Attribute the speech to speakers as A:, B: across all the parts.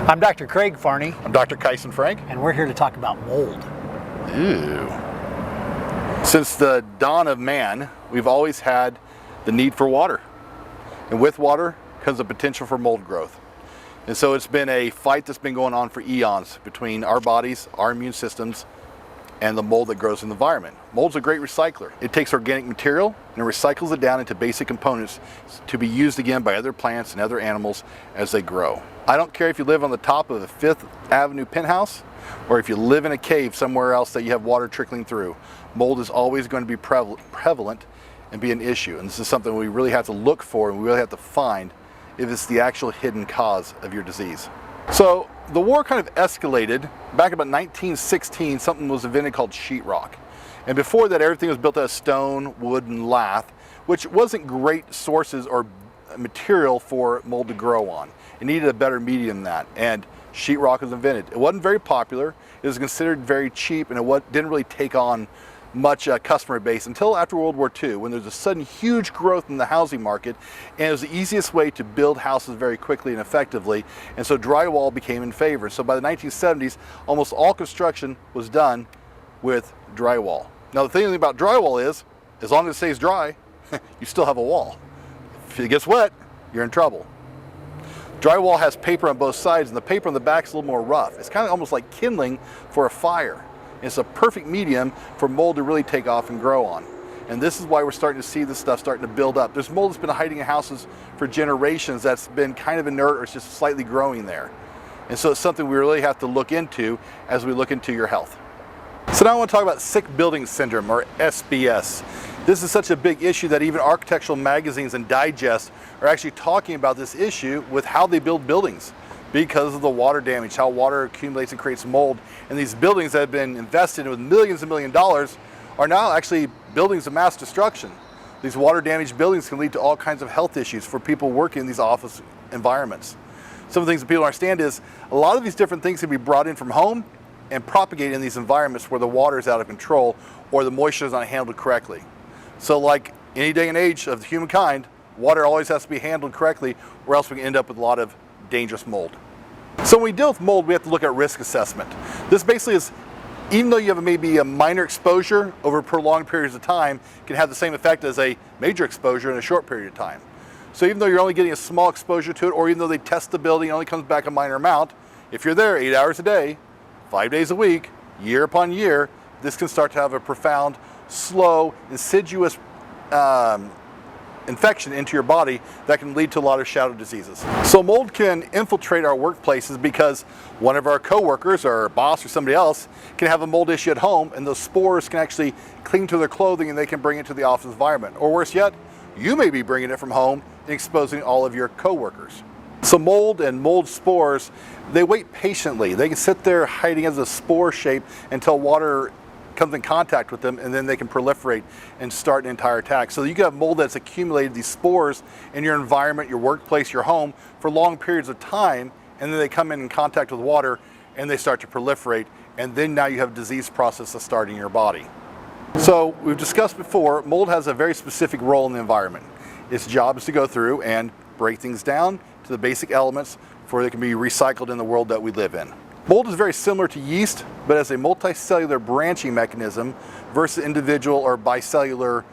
A: I'm Dr. Craig Farney.
B: I'm Dr. Kyson Frank.
A: And we're here to talk about mold.
B: Ew. Since the dawn of man, we've always had the need for water. And with water comes the potential for mold growth. And so it's been a fight that's been going on for eons between our bodies, our immune systems, and the mold that grows in the environment. Mold's a great recycler. It takes organic material and it recycles it down into basic components to be used again by other plants and other animals as they grow. I don't care if you live on the top of a Fifth Avenue penthouse or if you live in a cave somewhere else that you have water trickling through. Mold is always going to be prevalent and be an issue. And this is something we really have to look for and we really have to find if it's the actual hidden cause of your disease. So the war kind of escalated. Back about 1916, something was invented called sheetrock. And before that, everything was built out of stone, wood, and lath, which wasn't great sources or material for mold to grow on. It needed a better medium than that, and sheetrock was invented. It wasn't very popular, it was considered very cheap, and it didn't really take on much customer base until after World War II, when there was a sudden huge growth in the housing market, and it was the easiest way to build houses very quickly and effectively, and so drywall became in favor. So by the 1970s, almost all construction was done with drywall. Now the thing about drywall is, as long as it stays dry, you still have a wall. If it gets wet, you're in trouble. Drywall has paper on both sides, and the paper on the back is a little more rough. It's kind of almost like kindling for a fire. It's a perfect medium for mold to really take off and grow on. And this is why we're starting to see this stuff starting to build up. There's mold that's been hiding in houses for generations that's been kind of inert or it's just slightly growing there. And so it's something we really have to look into as we look into your health. So now I want to talk about sick building syndrome, or SBS. This is such a big issue that even architectural magazines and digests are actually talking about this issue with how they build buildings, because of the water damage, how water accumulates and creates mold. And these buildings that have been invested in with millions and millions of dollars are now actually buildings of mass destruction. These water damaged buildings can lead to all kinds of health issues for people working in these office environments. Some of the things that people understand is a lot of these different things can be brought in from home and propagated in these environments where the water is out of control or the moisture is not handled correctly. So like any day and age of humankind, water always has to be handled correctly, or else we can end up with a lot of dangerous mold. So when we deal with mold, we have to look at risk assessment. This basically is, even though you have maybe a minor exposure over prolonged periods of time, can have the same effect as a major exposure in a short period of time. So even though you're only getting a small exposure to it, or even though they test the building, it only comes back a minor amount, if you're there 8 hours a day, 5 days a week, year upon year, this can start to have a profound, slow, insidious infection into your body that can lead to a lot of shadow diseases. So mold can infiltrate our workplaces because one of our coworkers or our boss or somebody else can have a mold issue at home, and those spores can actually cling to their clothing and they can bring it to the office environment. Or worse yet, you may be bringing it from home and exposing all of your coworkers. So mold and mold spores, they wait patiently. They can sit there hiding as a spore shape until water comes in contact with them, and then they can proliferate and start an entire attack. So you can have mold that's accumulated these spores in your environment, your workplace, your home for long periods of time, and then they come in contact with water and they start to proliferate, and then now you have a disease process that's starting in your body. So we've discussed before, mold has a very specific role in the environment. Its job is to go through and break things down to the basic elements before they can be recycled in the world that we live in. Mold is very similar to yeast, but as a multicellular branching mechanism versus individual or bicellular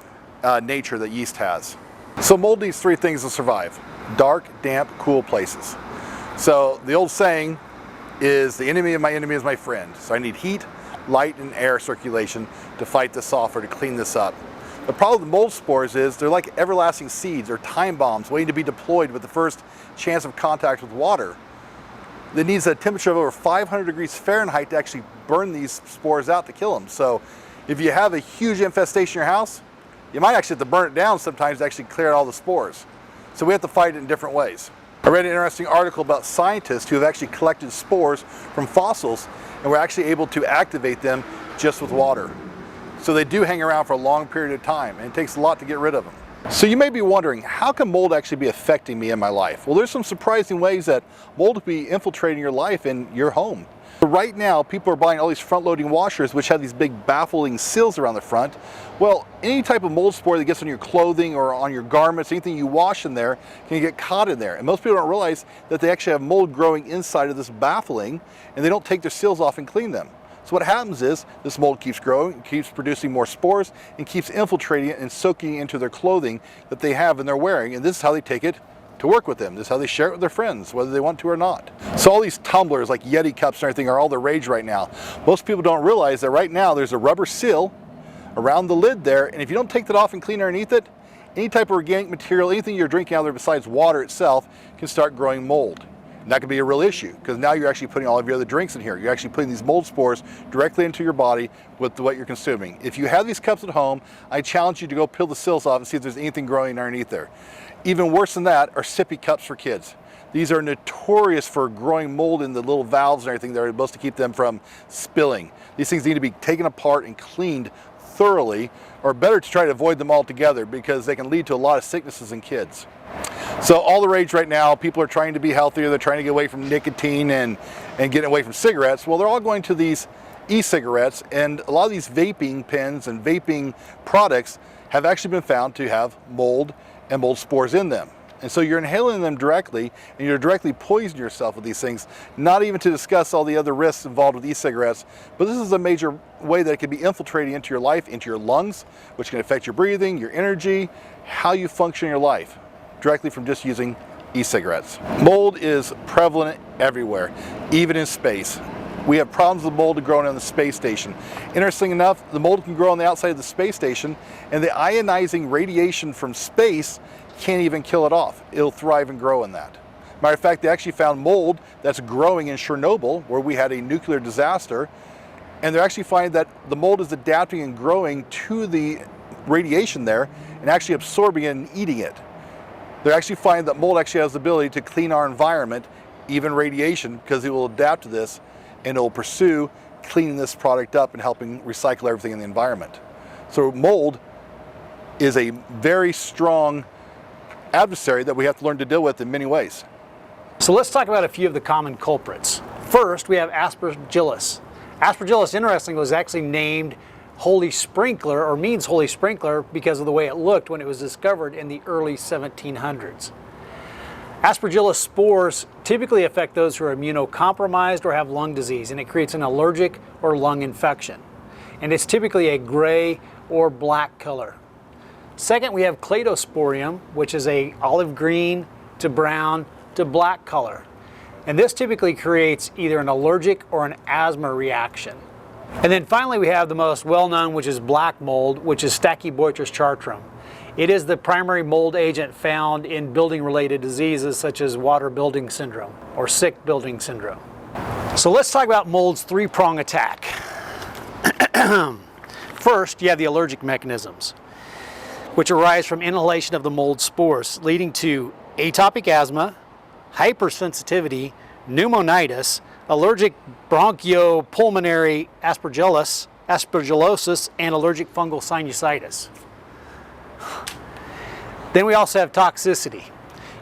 B: nature that yeast has. So mold needs three things to survive: dark, damp, cool places. So the old saying is, the enemy of my enemy is my friend. So I need heat, light, and air circulation to fight this off or to clean this up. The problem with mold spores is they're like everlasting seeds or time bombs waiting to be deployed with the first chance of contact with water. It needs a temperature of over 500 degrees Fahrenheit to actually burn these spores out to kill them. So if you have a huge infestation in your house, you might actually have to burn it down sometimes to actually clear out all the spores. So we have to fight it in different ways. I read an interesting article about scientists who have actually collected spores from fossils and were actually able to activate them just with water. So they do hang around for a long period of time, and it takes a lot to get rid of them. So you may be wondering, how can mold actually be affecting me in my life? Well, there's some surprising ways that mold will be infiltrating your life and your home. Right now, people are buying all these front-loading washers which have these big baffling seals around the front. Well, any type of mold spore that gets on your clothing or on your garments, anything you wash in there, can get caught in there. And most people don't realize that they actually have mold growing inside of this baffling, and they don't take their seals off and clean them. So what happens is this mold keeps growing, keeps producing more spores, and keeps infiltrating it and soaking into their clothing that they have and they're wearing. And this is how they take it to work with them. This is how they share it with their friends, whether they want to or not. So all these tumblers like Yeti cups and everything are all the rage right now. Most people don't realize that right now there's a rubber seal around the lid there, and if you don't take that off and clean underneath it, any type of organic material, anything you're drinking out of there besides water itself, can start growing mold. And that could be a real issue, because now you're actually putting all of your other drinks in here. You're actually putting these mold spores directly into your body with what you're consuming. If you have these cups at home, I challenge you to go peel the seals off and see if there's anything growing underneath there. Even worse than that are sippy cups for kids. These are notorious for growing mold in the little valves and everything that are supposed to keep them from spilling. These things need to be taken apart and cleaned thoroughly, or better to try to avoid them altogether, because they can lead to a lot of sicknesses in kids. So all the rage right now, people are trying to be healthier, they're trying to get away from nicotine and getting away from cigarettes. Well, they're all going to these e-cigarettes, and a lot of these vaping pens and vaping products have actually been found to have mold and mold spores in them. And so you're inhaling them directly, and you're directly poisoning yourself with these things, not even to discuss all the other risks involved with e-cigarettes. But this is a major way that it can be infiltrating into your life, into your lungs, which can affect your breathing, your energy, how you function in your life, directly from just using e-cigarettes. Mold is prevalent everywhere, even in space. We have problems with mold growing on the space station. Interesting enough, the mold can grow on the outside of the space station, and the ionizing radiation from space can't even kill it off. It'll thrive and grow in that. Matter of fact, they actually found mold that's growing in Chernobyl, where we had a nuclear disaster, and they're actually finding that the mold is adapting and growing to the radiation there and actually absorbing it and eating it. They're actually finding that mold actually has the ability to clean our environment, even radiation, because it will adapt to this and it will pursue cleaning this product up and helping recycle everything in the environment. So mold is a very strong adversary that we have to learn to deal with in many ways.
A: So let's talk about a few of the common culprits. First, we have Aspergillus. Aspergillus, interestingly, was actually named Holy Sprinkler, or means Holy Sprinkler, because of the way it looked when it was discovered in the early 1700s. Aspergillus spores typically affect those who are immunocompromised or have lung disease, and it creates an allergic or lung infection. And it's typically a gray or black color. Second, we have Cladosporium, which is a olive green to brown to black color. And this typically creates either an allergic or an asthma reaction. And then finally, we have the most well-known, which is black mold, which is Stachybotrys chartrum. It is the primary mold agent found in building-related diseases such as water building syndrome or sick building syndrome. So let's talk about mold's three-prong attack. First, you have the allergic mechanisms, which arise from inhalation of the mold spores, leading to atopic asthma, hypersensitivity, pneumonitis, allergic bronchopulmonary aspergillosis, and allergic fungal sinusitis. Then we also have toxicity.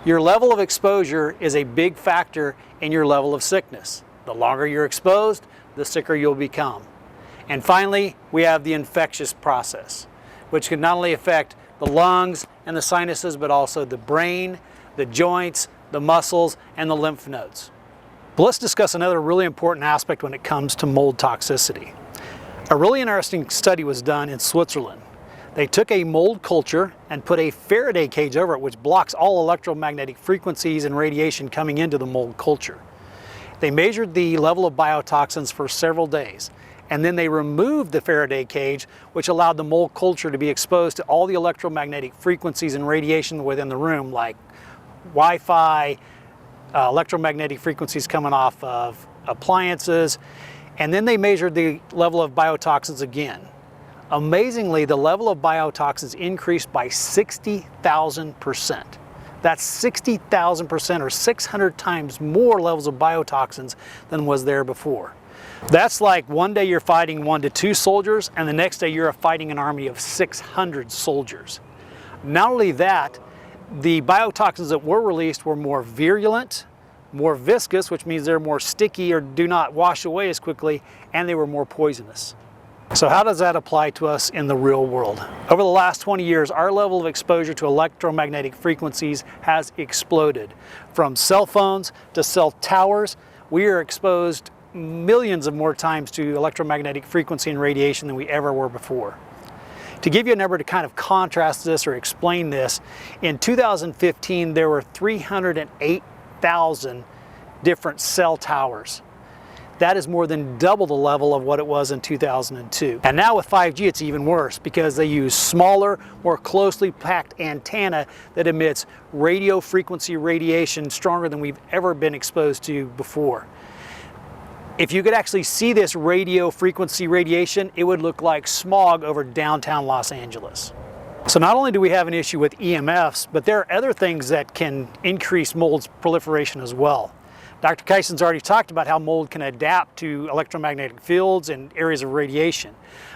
A: Your level of exposure is a big factor in your level of sickness. The longer you're exposed, the sicker you'll become. And finally, we have the infectious process, which can not only affect the lungs and the sinuses, but also the brain, the joints, the muscles, and the lymph nodes. But let's discuss another really important aspect when it comes to mold toxicity. A really interesting study was done in Switzerland. They took a mold culture and put a Faraday cage over it, which blocks all electromagnetic frequencies and radiation coming into the mold culture. They measured the level of biotoxins for several days, and then they removed the Faraday cage, which allowed the mold culture to be exposed to all the electromagnetic frequencies and radiation within the room, like Wi-Fi, electromagnetic frequencies coming off of appliances, and then they measured the level of biotoxins again. Amazingly, the level of biotoxins increased by 60,000%. That's 60,000% or 600 times more levels of biotoxins than was there before. That's like one day you're fighting 1 to 2 soldiers, and the next day you're fighting an army of 600 soldiers. Not only that, the biotoxins that were released were more virulent, more viscous, which means they're more sticky or do not wash away as quickly, and they were more poisonous. So how does that apply to us in the real world? Over the last 20 years, our level of exposure to electromagnetic frequencies has exploded. From cell phones to cell towers, we are exposed millions of more times to electromagnetic frequency and radiation than we ever were before. To give you a number to kind of contrast this or explain this, in 2015 there were 308,000 different cell towers. That is more than double the level of what it was in 2002. And now with 5G it's even worse because they use smaller, more closely packed antenna that emits radio frequency radiation stronger than we've ever been exposed to before. If you could actually see this radio frequency radiation, it would look like smog over downtown Los Angeles. So not only do we have an issue with EMFs, but there are other things that can increase mold's proliferation as well. Dr. Kyson's already talked about how mold can adapt to electromagnetic fields and areas of radiation.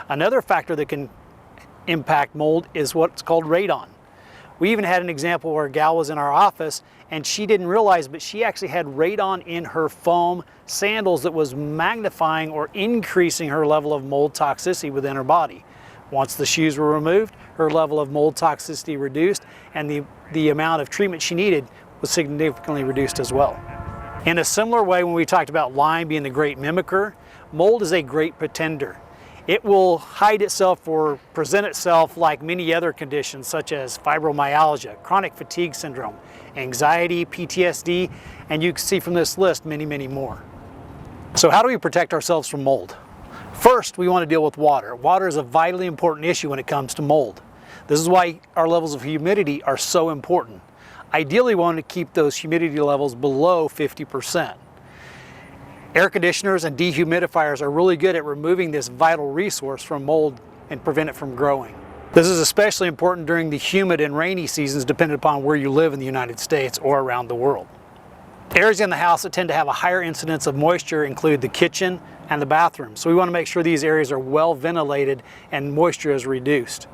A: Another factor that can impact mold is what's called radon. We even had an example where a gal was in our office and she didn't realize, but she actually had radon in her foam sandals that was magnifying or increasing her level of mold toxicity within her body. Once the shoes were removed, her level of mold toxicity reduced and the amount of treatment she needed was significantly reduced as well. In a similar way, when we talked about Lyme being the great mimicker, mold is a great pretender. It will hide itself or present itself like many other conditions such as fibromyalgia, chronic fatigue syndrome, anxiety, PTSD, and you can see from this list many, many more. So how do we protect ourselves from mold? First, we want to deal with water. Water is a vitally important issue when it comes to mold. This is why our levels of humidity are so important. Ideally, we want to keep those humidity levels below 50%. Air conditioners and dehumidifiers are really good at removing this vital resource from mold and prevent it from growing. This is especially important during the humid and rainy seasons, depending upon where you live in the United States or around the world. Areas in the house that tend to have a higher incidence of moisture include the kitchen and the bathroom. So we want to make sure these areas are well ventilated and moisture is reduced.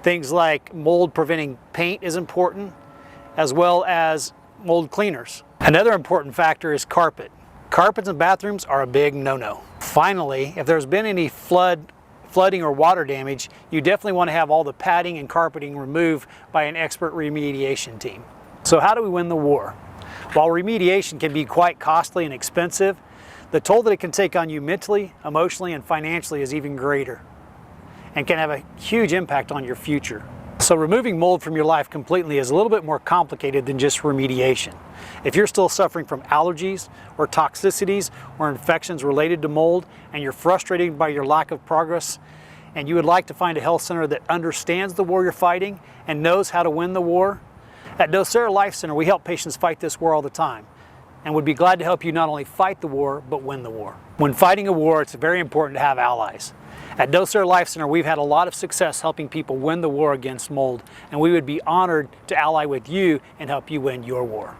A: Things like mold preventing paint is important, as well as mold cleaners. Another important factor is carpet. Carpets in bathrooms are a big no-no. Finally, if there's been any flooding or water damage, you definitely want to have all the padding and carpeting removed by an expert remediation team. So how do we win the war? While remediation can be quite costly and expensive, the toll that it can take on you mentally, emotionally, and financially is even greater and can have a huge impact on your future. So removing mold from your life completely is a little bit more complicated than just remediation. If you're still suffering from allergies or toxicities or infections related to mold and you're frustrated by your lack of progress and you would like to find a health center that understands the war you're fighting and knows how to win the war, at DocereLife Center we help patients fight this war all the time and would be glad to help you not only fight the war but win the war. When fighting a war, it's very important to have allies. At DocereLife Center, we've had a lot of success helping people win the war against mold, and we would be honored to ally with you and help you win your war.